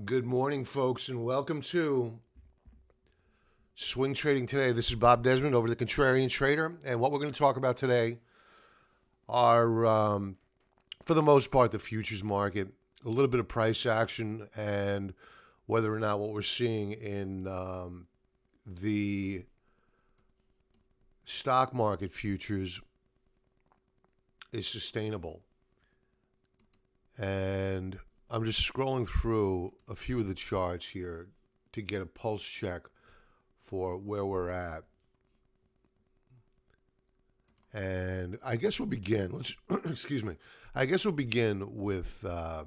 Good morning, folks, and welcome to Swing Trading Today. This is Bob Desmond over the Contrarian Trader, and what we're going to talk about today are, for the most part, the futures market, a little bit of price action, and whether or not what we're seeing in the stock market futures is sustainable. And I'm just scrolling through a few of the charts here to get a pulse check for where we're at. And I guess we'll begin. Let's excuse me. I guess we'll begin with the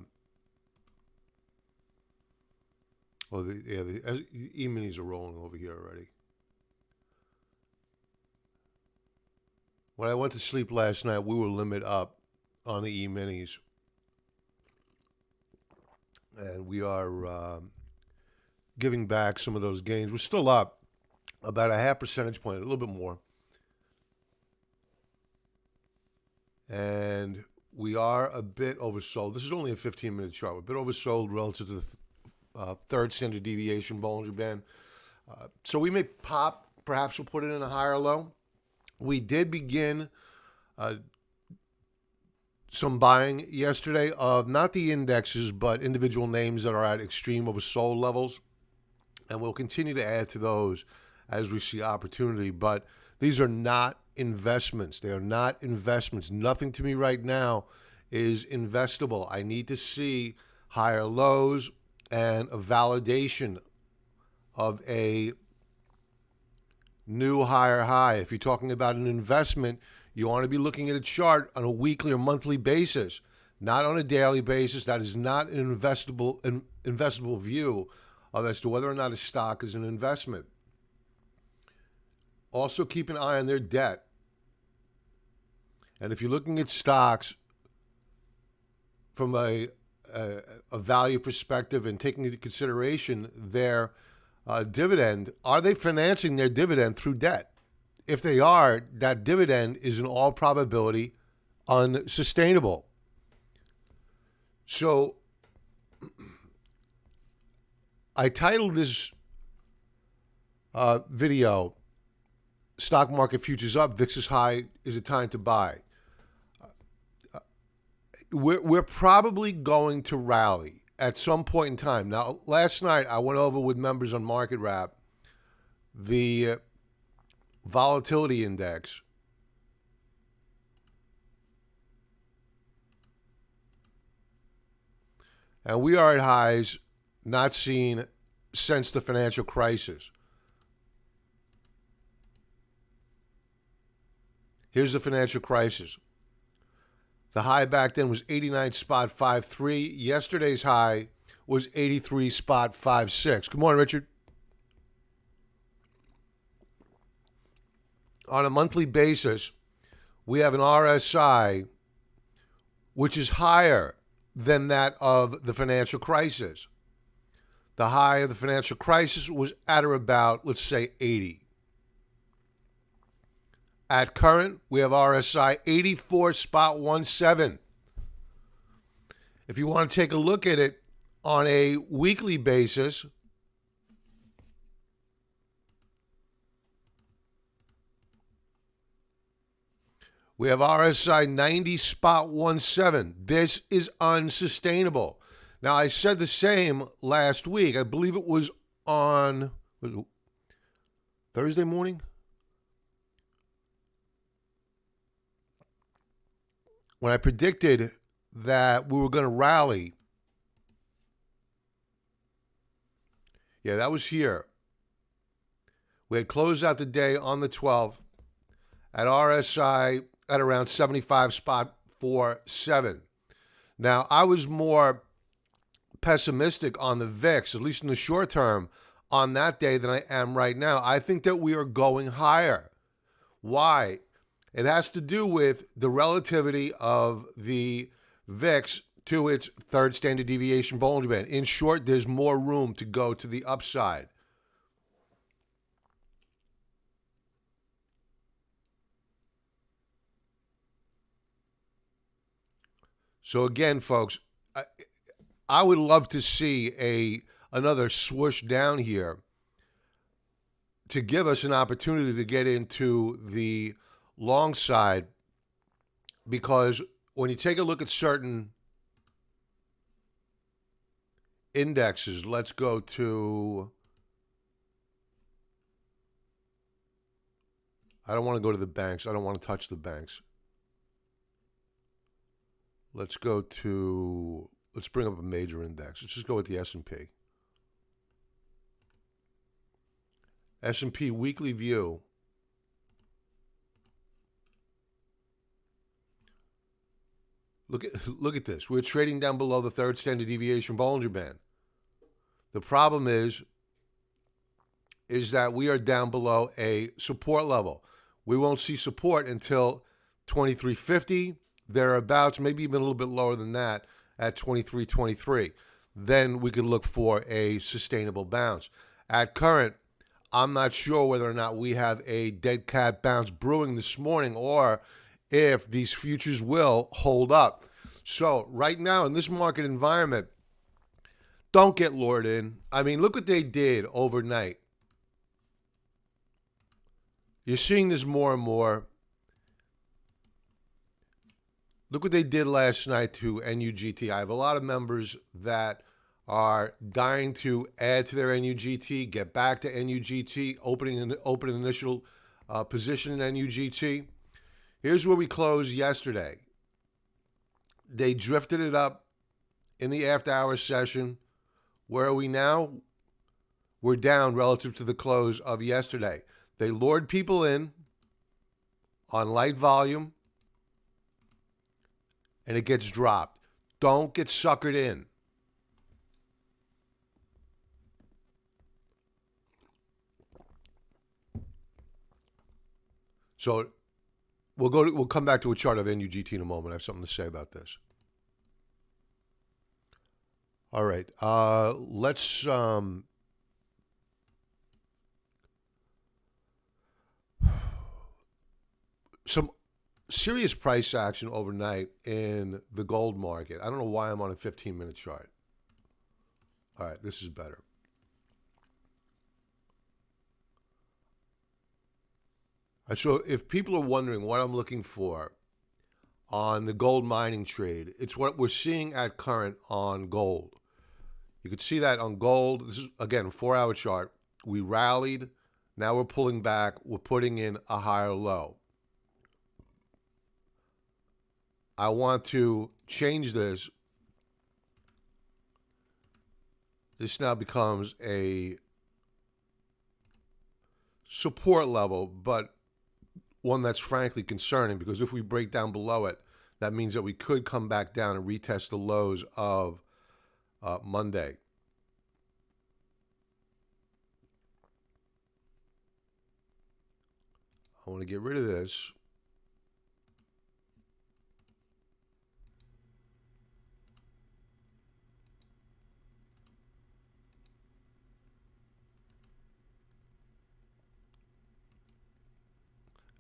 E-minis are rolling over here already. When I went to sleep last night, we were limit up on the E-minis. And we are giving back some of those gains. We're still up about a half percentage point, a little bit more. And we are a bit oversold. This is only a 15-minute chart. We're a bit oversold relative to the third standard deviation Bollinger Band. So we may pop. Perhaps we'll put it in a higher low. We did begin some buying yesterday of not the indexes, but individual names that are at extreme oversold levels. And we'll continue to add to those as we see opportunity. But these are not investments. They are not investments. Nothing to me right now is investable. I need to see higher lows and a validation of a new higher high. If you're talking about an investment, you want to be looking at a chart on a weekly or monthly basis, not on a daily basis. That is not an investable view of as to whether or not a stock is an investment. Also, keep an eye on their debt. And if you're looking at stocks from a value perspective and taking into consideration their dividend, are they financing their dividend through debt? If they are, that dividend is in all probability unsustainable. So I titled this video, Stock Market Futures Up, VIX is High, Is It Time to Buy? We're probably going to rally at some point in time. Now, last night I went over with members on Market Wrap the Volatility Index. And we are at highs not seen since the financial crisis. Here's the financial crisis. The high back then was 89.53. Yesterday's high was 83.56. Good morning, Richard. On a monthly basis, we have an RSI which is higher than that of the financial crisis. The high of the financial crisis was at or about, let's say, 80. At current, we have RSI 84.17. If you want to take a look at it on a weekly basis, we have RSI 90.17. This is unsustainable. Now, I said the same last week. I believe it was on Thursday morning. When I predicted that we were going to rally. Yeah, that was here. We had closed out the day on the 12th at RSI at around 75.47. Now, I was more pessimistic on the VIX, at least in the short term, on that day than I am right now. I think that we are going higher. Why? It has to do with the relativity of the VIX to its third standard deviation Bollinger Band. In short, there's more room to go to the upside. So again, folks, I would love to see another swoosh down here to give us an opportunity to get into the long side, because when you take a look at certain indexes, let's go to, I don't want to go to the banks. I don't want to touch the banks. Let's go to, let's bring up a major index. Let's just go with the S&P. S&P weekly view. Look at this. We're trading down below the third standard deviation Bollinger Band. The problem is that we are down below a support level. We won't see support until 2350, thereabouts, maybe even a little bit lower than that at 2323. Then we could look for a sustainable bounce. At current, I'm not sure whether or not we have a dead cat bounce brewing this morning, or if these futures will hold up. So right now in this market environment, don't get lured in. I mean, look what they did overnight. You're seeing this more and more. Look what they did last night to NUGT. I have a lot of members that are dying to add to their NUGT, get back to NUGT, open an initial position in NUGT. Here's where we closed yesterday. They drifted it up in the after-hours session. Where are we now? We're down relative to the close of yesterday. They lured people in on light volume, and it gets dropped. Don't get suckered in. So we'll come back to a chart of NUGT in a moment. I have something to say about this. All right. Let's some serious price action overnight in the gold market. I don't know why I'm on a 15-minute chart. All right, this is better. So if people are wondering what I'm looking for on the gold mining trade, it's what we're seeing at current on gold. You can see that on gold. This is, again, a 4-hour chart. We rallied. Now we're pulling back. We're putting in a higher low. I want to change this. This now becomes a support level, but one that's frankly concerning, because if we break down below it, that means that we could come back down and retest the lows of Monday. I want to get rid of this.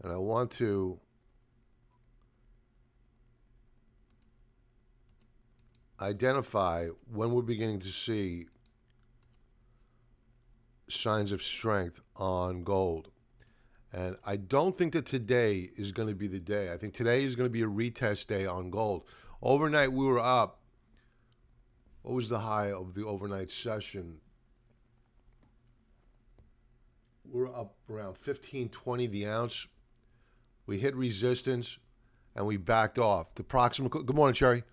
And I want to identify when we're beginning to see signs of strength on gold. And I don't think that today is going to be the day. I think today is going to be a retest day on gold. Overnight, we were up. What was the high of the overnight session? We were up around 15.20 the ounce. We hit resistance, and we backed off. Good morning, Cherry.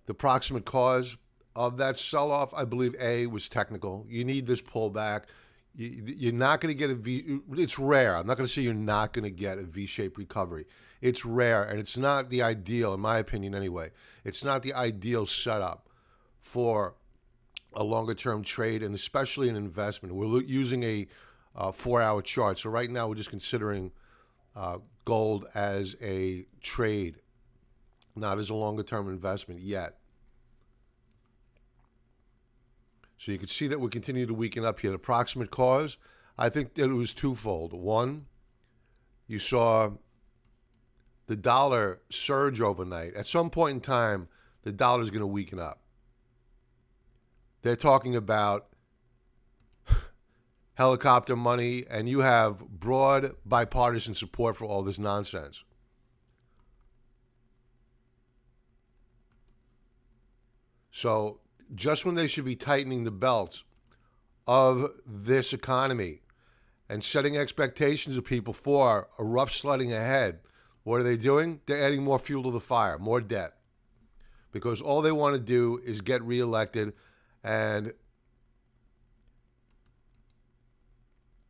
The proximate cause of that sell-off, I believe, was technical. You need this pullback. You're not going to get a V. It's rare. I'm not going to say you're not going to get a V-shaped recovery. It's rare, and it's not the ideal, in my opinion anyway. It's not the ideal setup for a longer-term trade, and especially an investment. We're using a 4-hour chart. So right now we're just considering gold as a trade, not as a longer-term investment yet. So you can see that we continue to weaken up here. The proximate cause, I think that it was twofold. One, you saw the dollar surge overnight. At some point in time, the dollar is going to weaken up. they're talking about helicopter money, and you have broad bipartisan support for all this nonsense. So just when they should be tightening the belts of this economy and setting expectations of people for a rough sledding ahead, what are they doing? They're adding more fuel to the fire, more debt. Because all they want to do is get reelected, and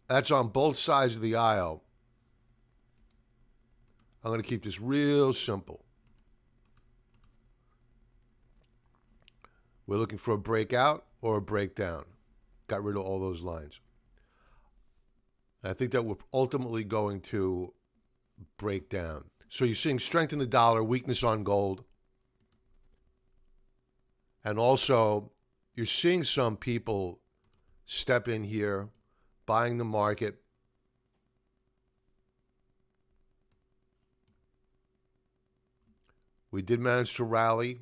that's on both sides of the aisle. I'm going to keep this real simple. We're looking for a breakout or a breakdown. Got rid of all those lines. And I think that we're ultimately going to break down. So you're seeing strength in the dollar, weakness on gold. And also, you're seeing some people step in here, buying the market. We did manage to rally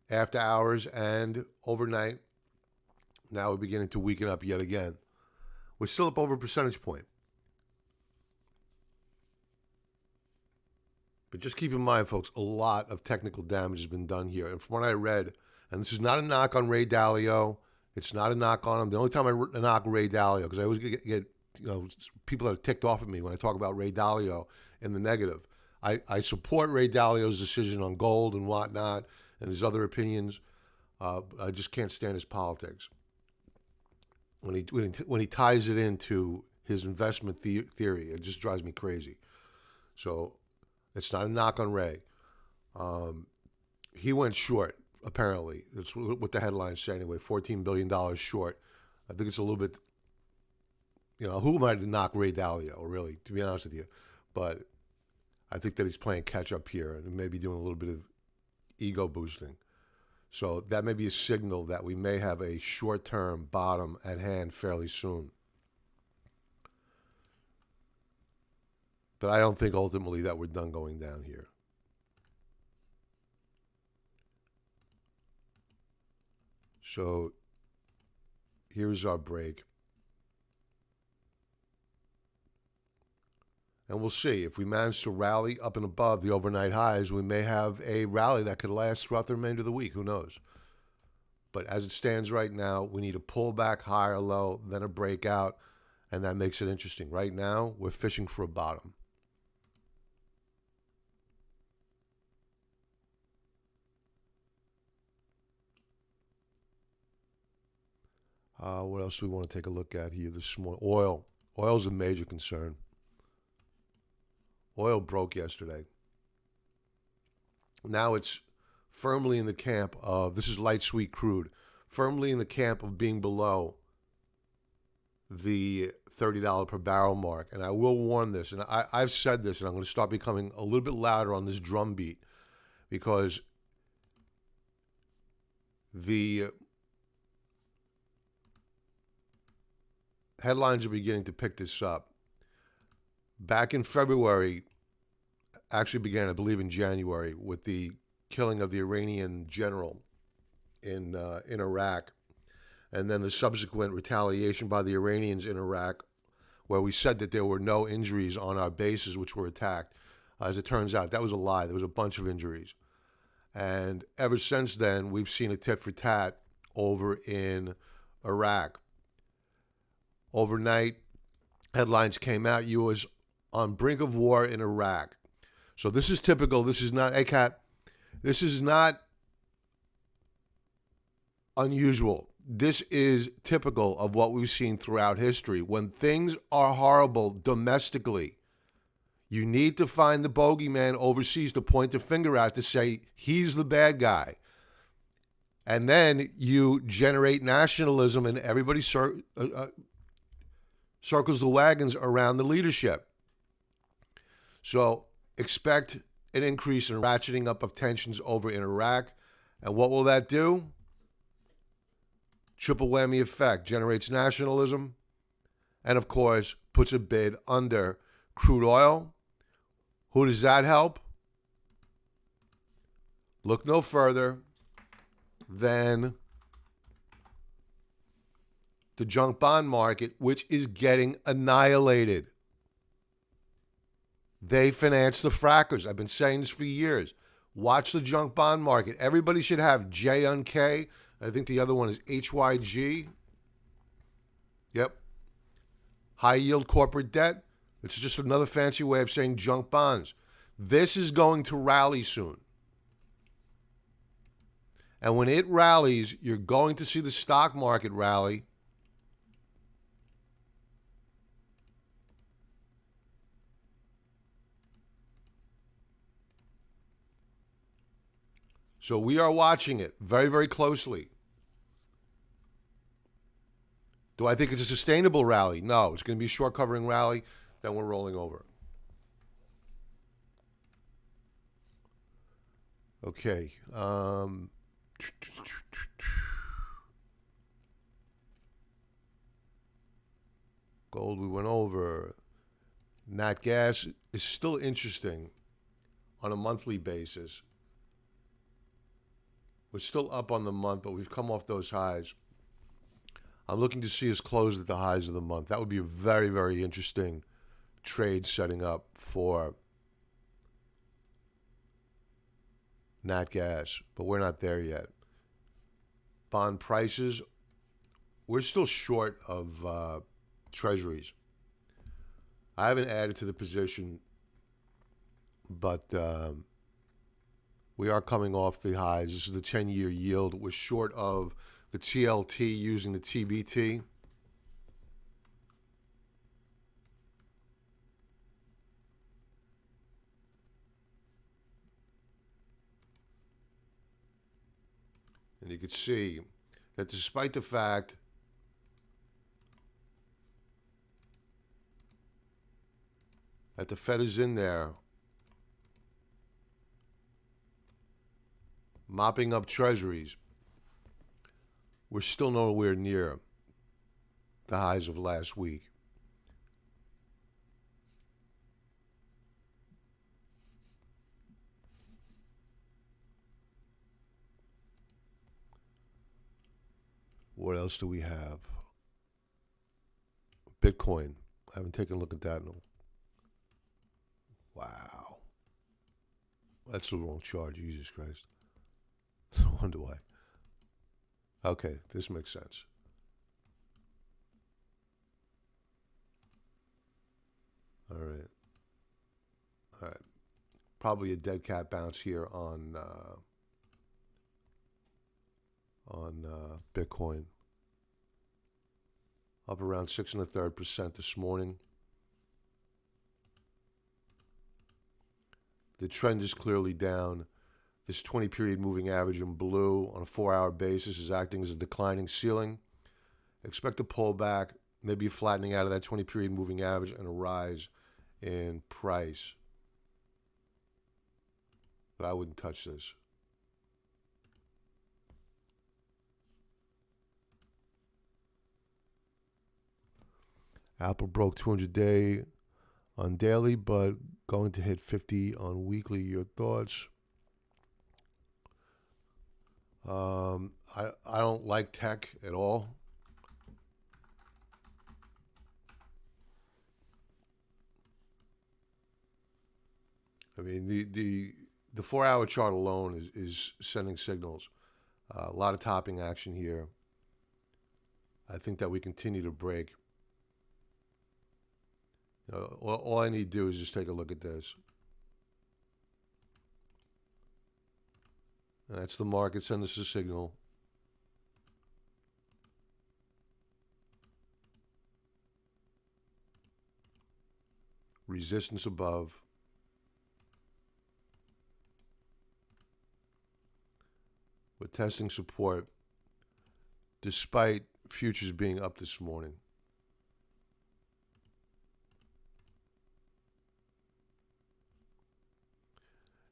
after hours and overnight. Now we're beginning to weaken up yet again. We're still up over a percentage point. But just keep in mind, folks, a lot of technical damage has been done here. And from what I read, and this is not a knock on Ray Dalio, it's not a knock on him. The only time I knock Ray Dalio, because I always get people that are ticked off at me when I talk about Ray Dalio in the negative. I support Ray Dalio's decision on gold and whatnot and his other opinions. I just can't stand his politics. When he ties it into his investment theory, it just drives me crazy. So it's not a knock on Ray. He went short, apparently. That's what the headlines say anyway, $14 billion short. I think it's a little bit, who am I to knock Ray Dalio, really, to be honest with you? But I think that he's playing catch-up here and maybe doing a little bit of ego boosting. So that may be a signal that we may have a short-term bottom at hand fairly soon. But I don't think ultimately that we're done going down here. So here's our break. And we'll see. If we manage to rally up and above the overnight highs, we may have a rally that could last throughout the remainder of the week. Who knows? But as it stands right now, we need a pullback higher low, then a breakout, and that makes it interesting. Right now, we're fishing for a bottom. What else do we want to take a look at here this morning? Oil. Oil's a major concern. Oil broke yesterday. Now it's firmly in the camp of, this is light sweet crude, firmly in the camp of being below the $30 per barrel mark. And I will warn this, and I've said this, and I'm going to start becoming a little bit louder on this drumbeat, because the headlines are beginning to pick this up. Back in February, actually began, I believe, in January, with the killing of the Iranian general in Iraq, and then the subsequent retaliation by the Iranians in Iraq, where we said that there were no injuries on our bases which were attacked. As it turns out, that was a lie. There was a bunch of injuries. And ever since then, we've seen a tit for tat over in Iraq. Overnight, headlines came out, U.S. on brink of war in Iraq. So this is typical. This is not, hey, Kat, this is not unusual. This is typical of what we've seen throughout history. When things are horrible domestically, you need to find the bogeyman overseas to point the finger at to say he's the bad guy. And then you generate nationalism and everybody circles the wagons around the leadership. So expect an increase in ratcheting up of tensions over in Iraq. And what will that do? Triple whammy effect. Generates nationalism and, of course, puts a bid under crude oil. Who does that help? Look no further than the junk bond market, which is getting annihilated. They finance the frackers. I've been saying this for years. Watch the junk bond market. Everybody should have J on K. I think the other one is HYG. Yep. High yield corporate debt. It's just another fancy way of saying junk bonds. This is going to rally soon. And when it rallies, you're going to see the stock market rally. So we are watching it very, very closely. Do I think it's a sustainable rally? No, it's going to be a short covering rally. Then we're rolling over. Okay. Gold we went over. Nat gas is still interesting on a monthly basis. We're still up on the month, but we've come off those highs. I'm looking to see us close at the highs of the month. That would be a very, very interesting trade setting up for nat gas, but we're not there yet. Bond prices, we're still short of treasuries. I haven't added to the position, but we are coming off the highs. This is the 10-year yield. We're short of the TLT using the TBT. And you can see that despite the fact that the Fed is in there mopping up treasuries, we're still nowhere near the highs of last week. What else do we have? Bitcoin. I haven't taken a look at that in a... Wow. That's the wrong chart. Jesus Christ. No wonder why. Okay, this makes sense. All right. All right. Probably a dead cat bounce here on Bitcoin. Up around 6 1/3% this morning. The trend is clearly down. This 20-period moving average in blue on a 4-hour basis is acting as a declining ceiling. Expect a pullback, maybe a flattening out of that 20-period moving average and a rise in price. But I wouldn't touch this. Apple broke 200-day on daily, but going to hit 50 on weekly. Your thoughts? I don't like tech at all. I mean, the 4-hour chart alone is sending signals. A lot of topping action here. I think that we continue to break. You know, all I need to do is just take a look at this. And that's the market sending us a signal. Resistance above. We're testing support despite futures being up this morning.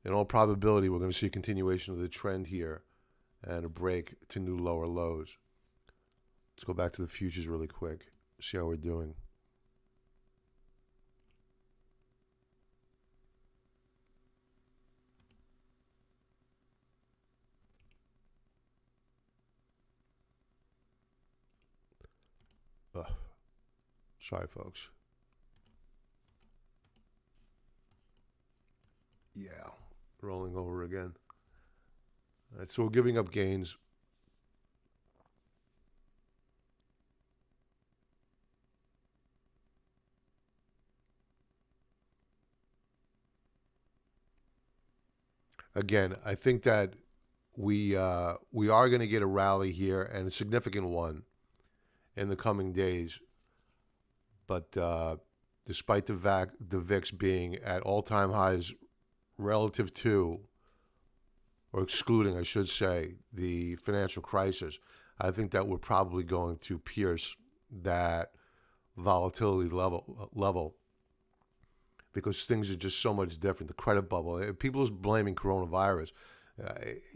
In all probability, we're going to see a continuation of the trend here and a break to new lower lows. Let's go back to the futures really quick, see how we're doing. Sorry, folks. Yeah, rolling over again. All right, so we're giving up gains. Again, I think that we are going to get a rally here, and a significant one in the coming days. But despite the VIX being at all-time highs relative to, or excluding, I should say, the financial crisis, I think that we're probably going to pierce that volatility level because things are just so much different. The credit bubble. People are blaming coronavirus.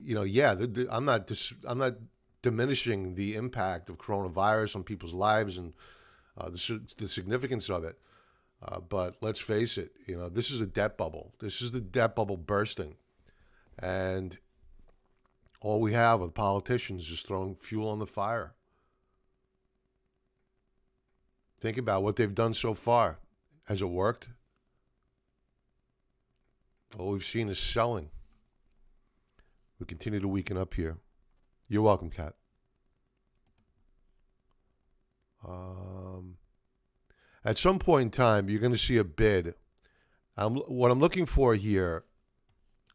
Yeah, I'm not diminishing the impact of coronavirus on people's lives and the significance of it. But let's face it, this is a debt bubble. This is the debt bubble bursting. And all we have are politicians just throwing fuel on the fire. Think about what they've done so far. Has it worked? All we've seen is selling. We continue to weaken up here. You're welcome, Kat. At some point in time, you're going to see a bid. What I'm looking for here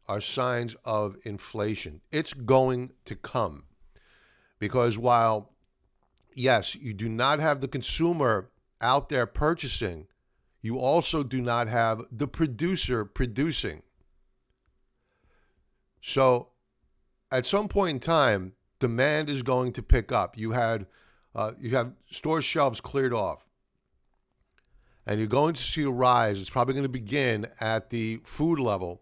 are signs of inflation. It's going to come. Because while, yes, you do not have the consumer out there purchasing, you also do not have the producer producing. So at some point in time, demand is going to pick up. You have store shelves cleared off. And you're going to see a rise. It's probably going to begin at the food level.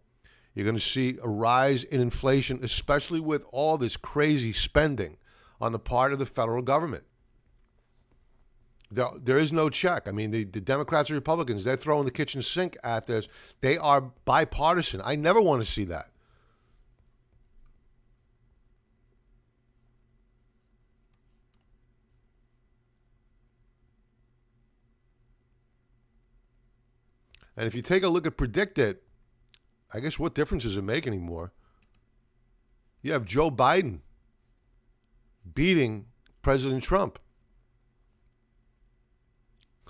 You're going to see a rise in inflation, especially with all this crazy spending on the part of the federal government. There is no check. I mean, the Democrats and Republicans, they're throwing the kitchen sink at this. They are bipartisan. I never want to see that. And if you take a look at Predicted, I guess what difference does it make anymore? You have Joe Biden beating President Trump.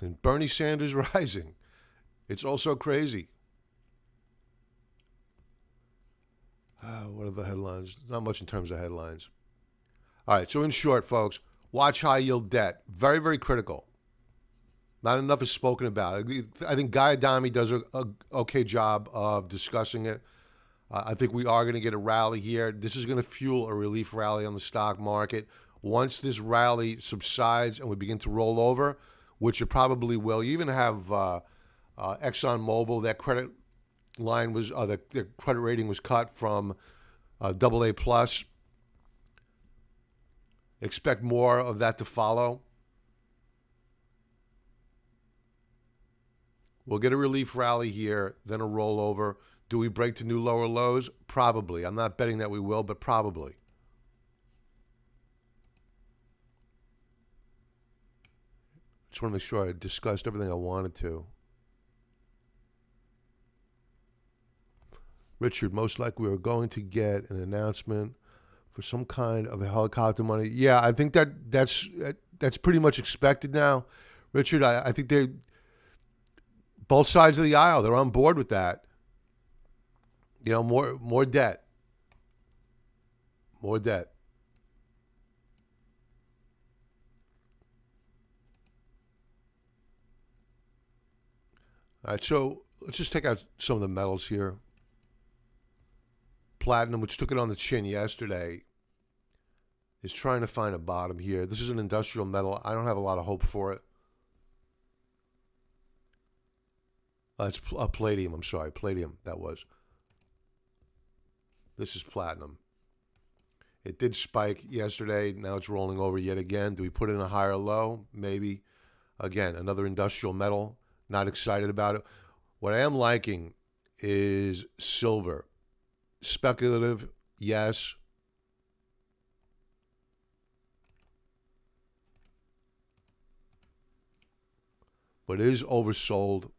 And Bernie Sanders rising. It's all so crazy. What are the headlines? Not much in terms of headlines. All right, so in short, folks, watch high yield debt. Very, very critical. Not enough is spoken about. I think Guy Adami does a okay job of discussing it. I think we are going to get a rally here. This is going to fuel a relief rally on the stock market. Once this rally subsides and we begin to roll over, which it probably will, you even have ExxonMobil. That credit line was the credit rating was cut from AA plus. Expect more of that to follow. We'll get a relief rally here, then a rollover. Do we break to new lower lows? Probably. I'm not betting that we will, but probably. Just want to make sure I discussed everything I wanted to. Richard, most likely we're going to get an announcement for some kind of a helicopter money. Yeah, I think that's pretty much expected now. Richard, I think both sides of the aisle, they're on board with that. More debt. More debt. All right, so let's just take out some of the metals here. Platinum, which took it on the chin yesterday, is trying to find a bottom here. This is an industrial metal. I don't have a lot of hope for it. It's palladium. I'm sorry. Palladium, that was. This is platinum. It did spike yesterday. Now it's rolling over yet again. Do we put in a higher low? Maybe. Again, another industrial metal. Not excited about it. What I am liking is silver. Speculative, yes. but it is oversold.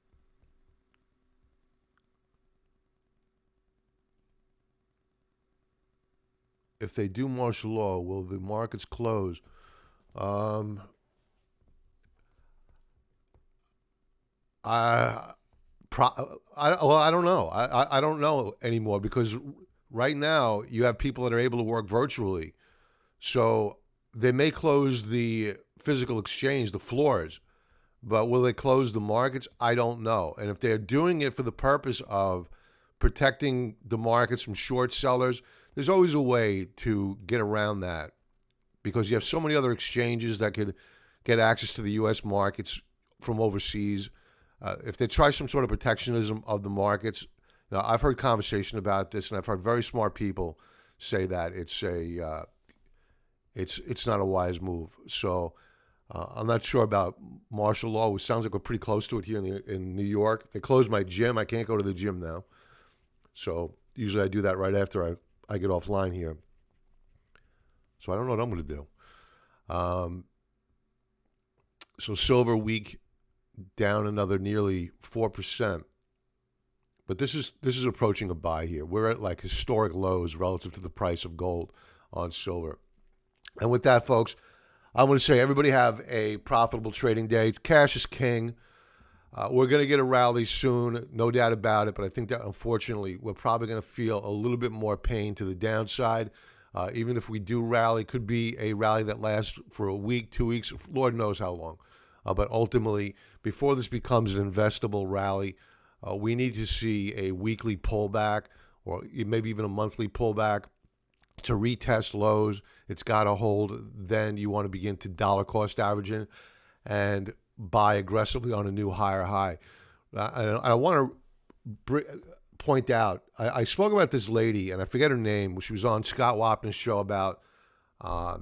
If they do martial law, will the markets close? I, I don't know. I don't know anymore because right now you have people that are able to work virtually. So they may close the physical exchange, the floors, but will they close the markets? I don't know. And if they're doing it for the purpose of protecting the markets from short sellers, there's always a way to get around that because you have so many other exchanges that could get access to the U.S. markets from overseas. If they try some sort of protectionism of the markets, I've heard conversation about this, and I've heard very smart people say that it's not a wise move. So I'm not sure about martial law. It sounds like we're pretty close to it here in New York. They closed my gym. I can't go to the gym now. So usually I do that right after I get offline here. So I don't know what I'm going to do. So silver week down another nearly 4%. But this is approaching a buy here. We're at like historic lows relative to the price of gold on silver. And with that, folks, I'm going to say everybody have a profitable trading day. Cash is king. We're going to get a rally soon, no doubt about it. But I think that, unfortunately, we're probably going to feel a little bit more pain to the downside. Even if we do rally, could be a rally that lasts for a week, 2 weeks, Lord knows how long. But ultimately, before this becomes an investable rally, we need to see a weekly pullback or maybe even a monthly pullback to retest lows. It's got to hold. Then you want to begin to dollar cost averaging and buy aggressively on a new higher high. I want to point out, I spoke about this lady, and I forget her name. She was on Scott Wapner's show about, I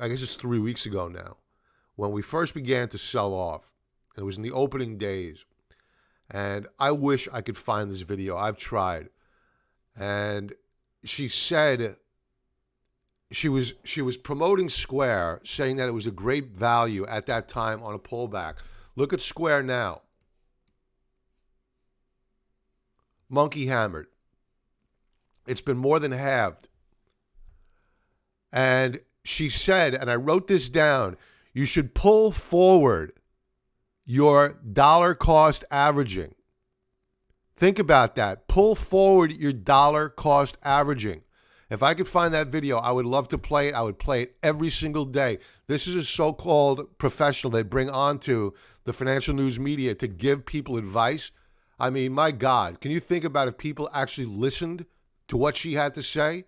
guess it's 3 weeks ago now, when we first began to sell off. It was in the opening days. And I wish I could find this video. I've tried. And she said she was promoting Square, saying that it was a great value at that time on a pullback. Look at Square now. Monkey hammered. It's been more than halved. And she said, and I wrote this down, you should pull forward your dollar cost averaging. Think about that. Pull forward your dollar cost averaging. If I could find that video, I would love to play it. I would play it every single day. This is a so-called professional they bring onto the financial news media to give people advice. I mean, my God, can you think about if people actually listened to what she had to say?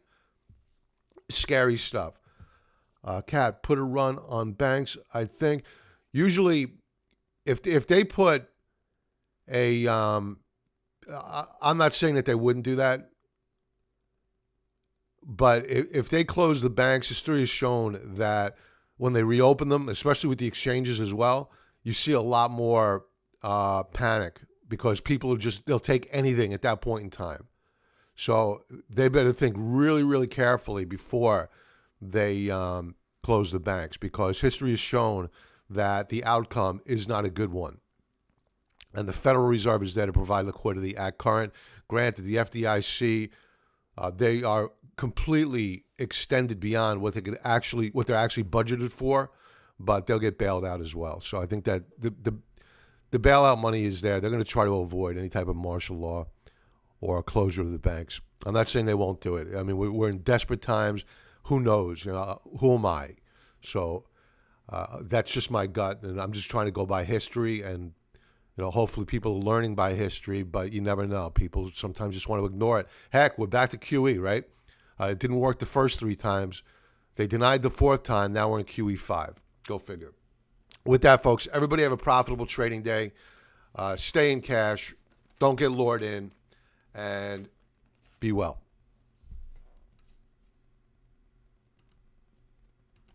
Scary stuff. Kat, put a run on banks. I think usually if they put a, I'm not saying that they wouldn't do that, but if they close the banks, history has shown that when they reopen them, especially with the exchanges as well, you see a lot more panic because people they'll take anything at that point in time. So they better think really, really carefully before they close the banks, because history has shown that the outcome is not a good one. And the Federal Reserve is there to provide liquidity at current. Granted, the FDIC, they are completely extended beyond what they're actually budgeted for, but they'll get bailed out as well. So I think that the bailout money is there. They're going to try to avoid any type of martial law or closure of the banks. I'm not saying they won't do it. I mean, we're in desperate times. Who knows? Who am I? So that's just my gut, and I'm just trying to go by history. And hopefully people are learning by history, but you never know. People sometimes just want to ignore it. Heck, we're back to QE, right? It didn't work the first 3 times. They denied the 4th time. Now we're in QE5. Go figure. With that, folks, everybody have a profitable trading day. Stay in cash. Don't get lured in. And be well.